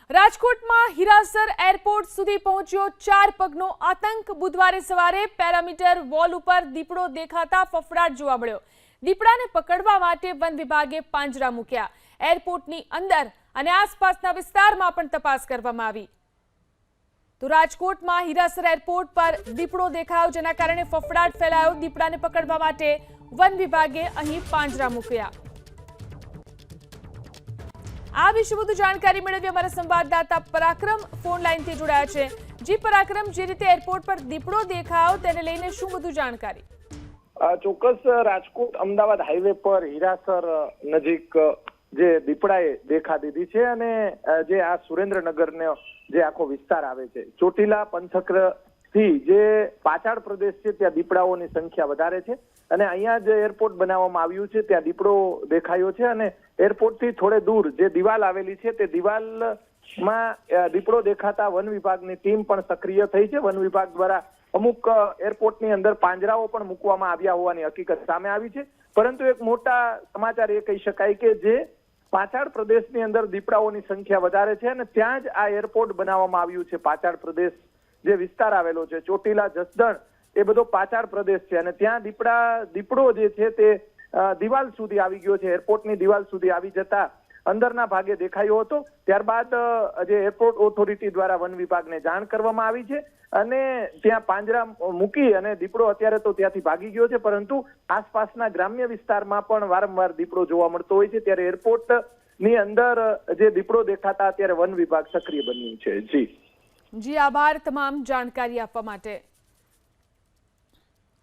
રાજકોટમાં હીરાસર એરપોર્ટ સુધી પહોંચ્યો 4 પગનો આતંક। બુધવારે સવારે પેરામીટર વોલ ઉપર દીપડો દેખાતા ફફડાટ જોવા મળ્યો। દીપડાને પકડવા માટે વન વિભાગે પાંજરા મૂક્યા। એરપોર્ટની અંદર અને આસપાસના વિસ્તારમાં પણ તપાસ કરવામાં આવી। તો રાજકોટમાં હીરાસર એરપોર્ટ પર દીપડો દેખાયો, જેના કારણે ફફડાટ ફેલાયો। દીપડાને પકડવા માટે વન વિભાગે અહીં પાંજરા મૂક્યા। આ વિશે વધુ જાણકારી મેળવી અમારા સંવાદદાતા પરાક્રમ ફોન લાઈનથી જોડાયા છે। જી પરાક્રમ, જે રીતે એરપોર્ટ પર દીપડો દેખાયો તેને લઈને શું વધુ જાણકારી? ચોક્કસ રાજકોટ અમદાવાદ હાઈવે પર હીરાસર નજીક જે દીપડાએ દેખા દીધી છે અને જે આ સુરેન્દ્રનગરનો જે આખો વિસ્તાર આવે છે, ચોટીલા પંથક થી જે પાછાડ પ્રદેશ છે ત્યાં દીપડાઓની સંખ્યા વધારે છે અને અહીંયા જે એરપોર્ટ બનાવવામાં આવ્યું છે ત્યાં દીપડો દેખાયો છે અને એરપોર્ટ થી થોડે દૂર જે દિવાલ આવેલી છે તે દિવાલમાં દીપડો દેખાતા વન વિભાગની ટીમ પણ સક્રિય થઈ છે। વન વિભાગ દ્વારા અમુક એરપોર્ટની અંદર પાંજરાઓ પણ મૂકવામાં આવ્યા હોવાની હકીકત સામે આવી છે, પરંતુ એક મોટા સમાચાર એ કહી શકાય કે જે પાછાડ પ્રદેશની અંદર દીપડાઓની સંખ્યા વધારે છે અને ત્યાં જ આ એરપોર્ટ બનાવવામાં આવ્યું છે। પાછાડ પ્રદેશ જે વિસ્તાર આવેલો છે, ચોટીલા જસદણ, એ બધો પાછાડ પ્રદેશ છે અને ત્યાં દીપડો જે છે તે દિવાલ સુધી આવી ગયો છે। એરપોર્ટની દિવાલ સુધી આવી જતા અંદરના ભાગે દેખાયો હતો। ત્યારબાદ જે એરપોર્ટ ઓથોરિટી દ્વારા વન વિભાગને જાણ કરવામાં આવી છે અને ત્યાં પાંજરા મૂકી અને દીપડો અત્યારે તો ત્યાંથી ભાગી ગયો છે, પરંતુ આસપાસના ગ્રામ્ય વિસ્તારમાં પણ વારંવાર દીપડો જોવા મળતો હોય છે। ત્યારે એરપોર્ટની અંદર જે દીપડો દેખાતા અત્યારે વન વિભાગ સક્રિય બન્યું છે। જી આભાર તમામ જાણકારી આપવા માટે।